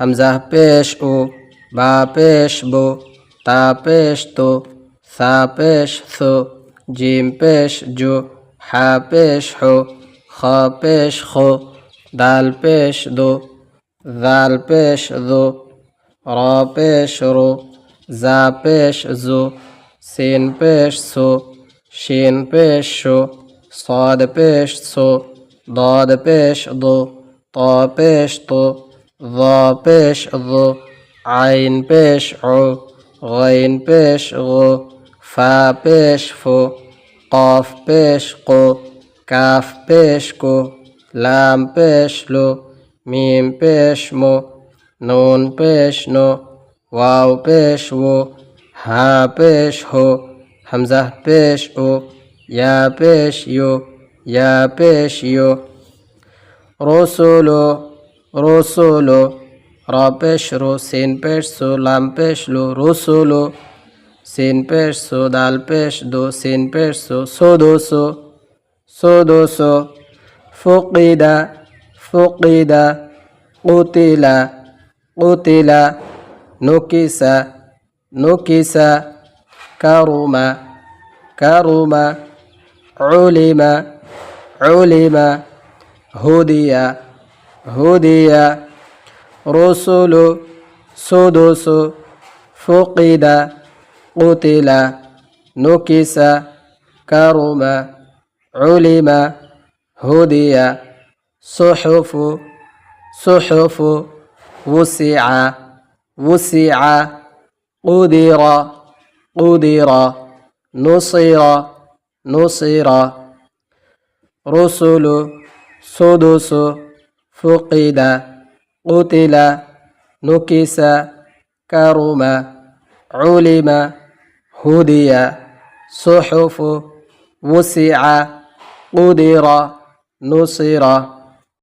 হামজা পেশ ও, বা পেশ বো, তা পেশ তো, সা পেশ সো, জিম পেশ জো, হা পেশ হো, খ পেশ খো, দাল পেশ দো, জাল পেশ দো, র পেশ রো, জা পেশ জো, সিন পেশ সো, শিন পেশ শো, صاد পেশ সো, ضاد পেশ দো, ত পেশ তো, ظ পেশ ظ, আইন পেশ ও, غين পেশ গো, ফা পেশ ফো, قاف পেশ কো, কাফ পেশ কো, লাম পেশ লো, মিম পেশ মো, নুন পেশ নো, ওয়াও পেশ ও, হা পেশ হো, হামজা পেশ ও, ইয়া পেশ ইয়ো, ইয়া পেশ ইয়ো। রসুলো, রসুলো, র পেশ রো, সিন পেশ সো, লাম পেশ লো, রসুলো, সিন পেশ সো, দাল পেশ দো, সিন পেশ সো, সোদোসো, সোদোসো। ফুকিদা, ফুকিদা, কুতিলা, কুতিলা, নুকিসা, নুকিসা, কারুমা, কারুমা, উলিমা, উলিমা, হুদিয়া, হুদিয়া। রসুলু, সুদুসু, ফুকিদা, কুতিলা, নুকিসা, কারুমা, উলিমা, হুদিয়া। সুহুফু, সুহুফু, উসিআ, উসিআ, কুদিরা, কুদিরা, নুসিরা, নুসিরা। রসুলু, সুদুসু, ফুকিদা, কুতিলা, নুকিসা, কারুমা, উলিমা, হুদিয়া। সুহুফু, উসিআ, কুদিরা, নুসিরা।